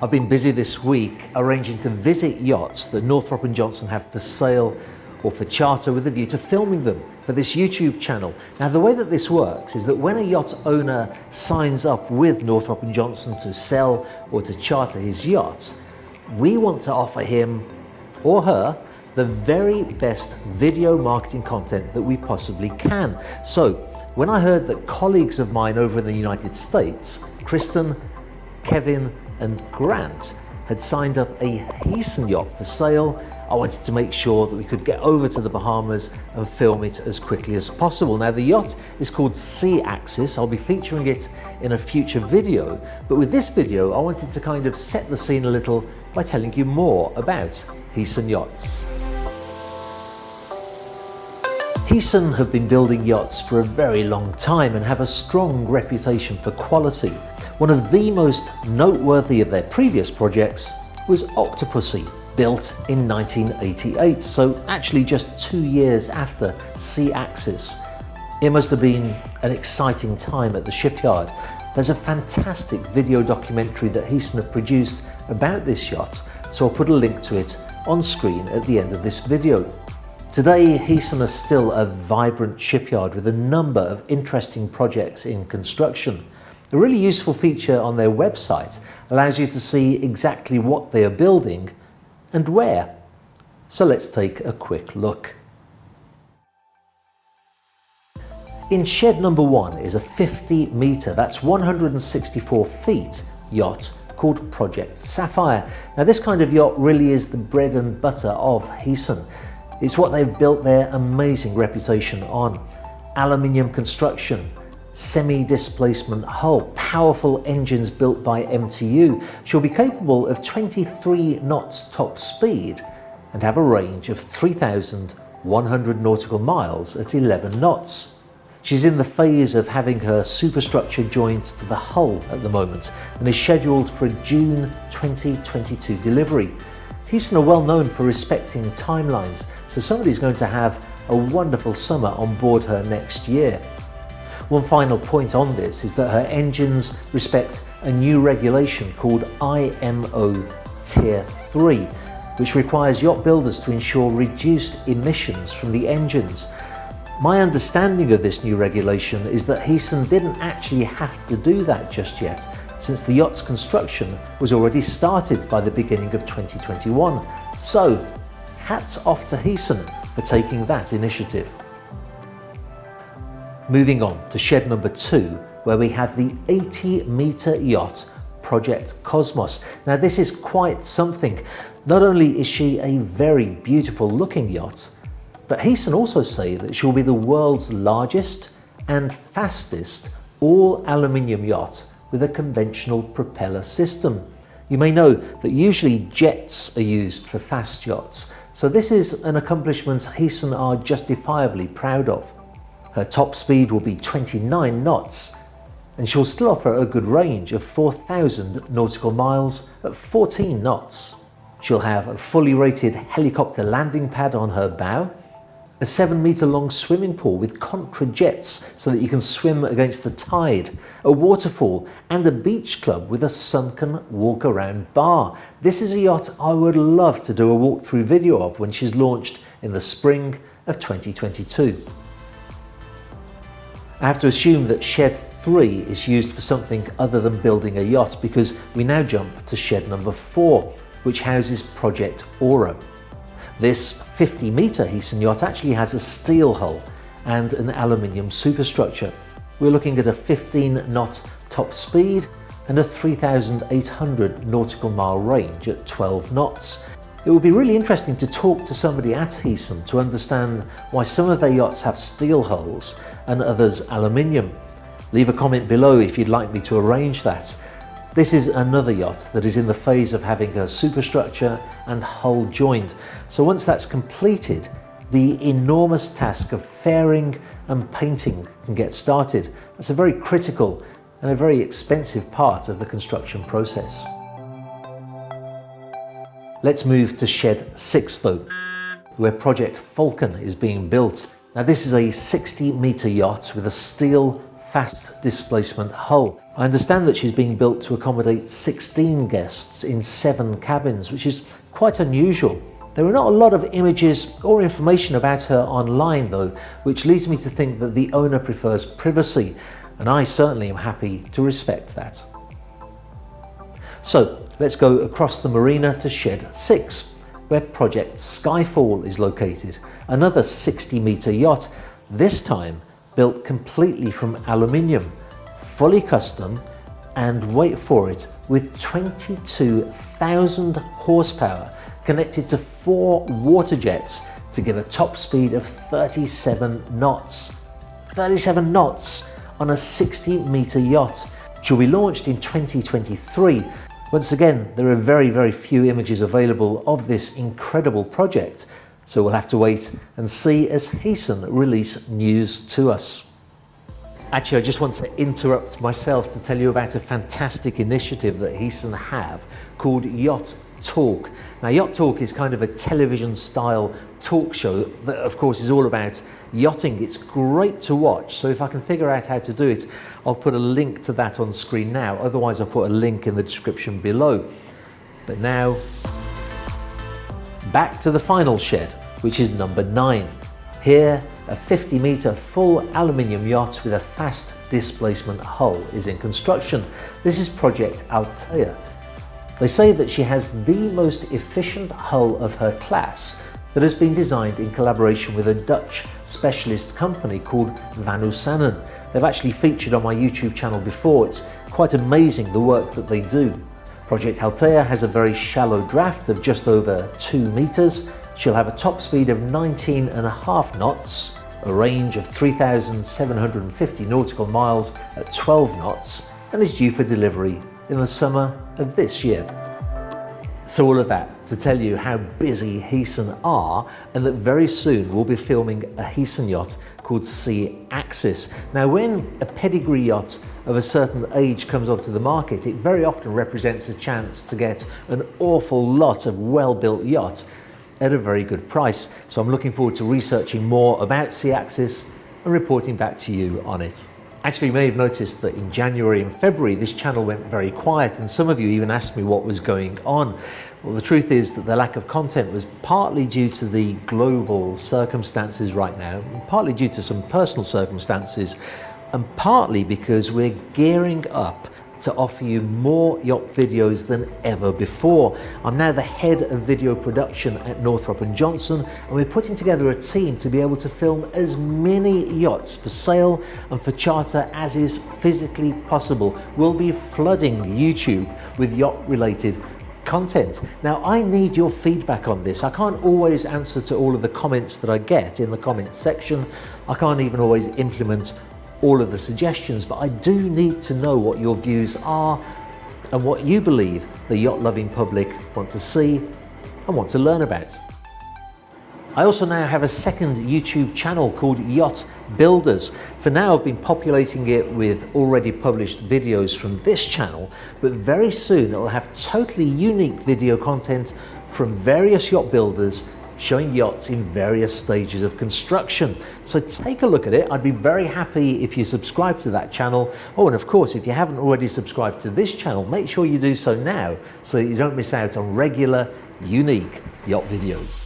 I've been busy this week arranging to visit yachts that Northrop & Johnson have for sale or for charter with a view to filming them for this YouTube channel. Now, the way that this works is that when a yacht owner signs up with Northrop & Johnson to sell or to charter his yacht, we want to offer him or her the very best video marketing content that we possibly can. So when I heard that colleagues of mine over in the United States, Kristen, Kevin, and Grant, had signed up a Heesen yacht for sale, I wanted to make sure that we could get over to the Bahamas and film it as quickly as possible. Now, the yacht is called Sea Axis. I'll be featuring it in a future video, but with this video, I wanted to kind of set the scene a little by telling you more about Heesen Yachts. Heesen have been building yachts for a very long time and have a strong reputation for quality. One of the most noteworthy of their previous projects was Octopussy, built in 1988, so actually just 2 years after Sea Axis. It must have been an exciting time at the shipyard. There's a fantastic video documentary that Heesen have produced about this yacht, so I'll put a link to it on screen at the end of this video. Today, Heesen is still a vibrant shipyard with a number of interesting projects in construction. A really useful feature on their website allows you to see exactly what they are building and where. So let's take a quick look. In shed number 1 is a 50-metre, that's 164 feet yacht called Project Sapphire. Now, this kind of yacht really is the bread and butter of Heesen. It's what they've built their amazing reputation on. Aluminium construction, semi-displacement hull, powerful engines built by MTU. She'll be capable of 23 knots top speed and have a range of 3,100 nautical miles at 11 knots. She's in the phase of having her superstructure joined to the hull at the moment and is scheduled for a June 2022 delivery. Heesen are well known for respecting timelines, so somebody's going to have a wonderful summer on board her next year. One final point on this is that her engines respect a new regulation called IMO Tier 3, which requires yacht builders to ensure reduced emissions from the engines. My understanding of this new regulation is that Heesen didn't actually have to do that just yet, since the yacht's construction was already started by the beginning of 2021. So, hats off to Heesen for taking that initiative. Moving on to shed number 2, where we have the 80-metre yacht Project Cosmos. Now, this is quite something. Not only is she a very beautiful looking yacht, but Heesen also say that she'll be the world's largest and fastest all aluminium yacht with a conventional propeller system. You may know that usually jets are used for fast yachts, so this is an accomplishment Heesen are justifiably proud of. Her top speed will be 29 knots, and she'll still offer a good range of 4,000 nautical miles at 14 knots. She'll have a fully rated helicopter landing pad on her bow, a 7-metre long swimming pool with contra jets so that you can swim against the tide, a waterfall, and a beach club with a sunken walk-around bar. This is a yacht I would love to do a walkthrough video of when she's launched in the spring of 2022. I have to assume that shed 3 is used for something other than building a yacht, because we now jump to shed number 4, which houses Project Aura. This 50-metre Heesen yacht actually has a steel hull and an aluminium superstructure. We're looking at a 15-knot top speed and a 3,800 nautical mile range at 12 knots. It would be really interesting to talk to somebody at Heesen to understand why some of their yachts have steel hulls and others aluminium. Leave a comment below if you'd like me to arrange that. This is another yacht that is in the phase of having her superstructure and hull joined. So once that's completed, the enormous task of fairing and painting can get started. That's a very critical and a very expensive part of the construction process. Let's move to shed 6 though, where Project Falcon is being built. Now, this is a 60-metre yacht with a steel fast displacement hull. I understand that she's being built to accommodate 16 guests in 7 cabins, which is quite unusual. There are not a lot of images or information about her online though, which leads me to think that the owner prefers privacy, and I certainly am happy to respect that. So let's go across the marina to Shed 6, where Project Skyfall is located, another 60-metre yacht, this time built completely from aluminium, fully custom, and wait for it, with 22,000 horsepower connected to 4 water jets to give a top speed of 37 knots. 37 knots on a 60-metre yacht. She'll be launched in 2023. Once again, there are very few images available of this incredible project, so we'll have to wait and see as Heesen release news to us. Actually, I just want to interrupt myself to tell you about a fantastic initiative that Heesen have called Yacht Talk. Now, Yacht Talk is kind of a television-style talk show that, of course, is all about yachting. It's great to watch, so if I can figure out how to do it, I'll put a link to that on screen now. Otherwise, I'll put a link in the description below. But now, back to the final shed, which is number 9. Here, a 50-metre full aluminium yacht with a fast displacement hull is in construction. This is Project Altea. They say that she has the most efficient hull of her class that has been designed in collaboration with a Dutch specialist company called Van Oossanen. They've actually featured on my YouTube channel before. It's quite amazing the work that they do. Project Altea has a very shallow draft of just over 2 meters. She'll have a top speed of 19.5 knots, a range of 3,750 nautical miles at 12 knots, and is due for delivery in the summer of this year. So all of that to tell you how busy Heesen are, and that very soon we'll be filming a Heesen yacht called Sea Axis. Now, when a pedigree yacht of a certain age comes onto the market, it very often represents a chance to get an awful lot of well-built yacht at a very good price. So I'm looking forward to researching more about Sea Axis and reporting back to you on it. Actually, you may have noticed that in January and February this channel went very quiet, and some of you even asked me what was going on. Well, the truth is that the lack of content was partly due to the global circumstances right now, and partly due to some personal circumstances, and partly because we're gearing up to offer you more yacht videos than ever before. I'm now the head of video production at Northrop & Johnson, and we're putting together a team to be able to film as many yachts for sale and for charter as is physically possible. We'll be flooding YouTube with yacht-related content. Now, I need your feedback on this. I can't always answer to all of the comments that I get in the comments section. I can't even always implement all of the suggestions, but I do need to know what your views are and what you believe the yacht-loving public want to see and want to learn about. I also now have a second YouTube channel called Yacht Builders. For now, I've been populating it with already published videos from this channel, but very soon it will have totally unique video content from various yacht builders showing yachts in various stages of construction. So take a look at it. I'd be very happy if you subscribe to that channel. Oh, and of course, if you haven't already subscribed to this channel, make sure you do so now so that you don't miss out on regular, unique yacht videos.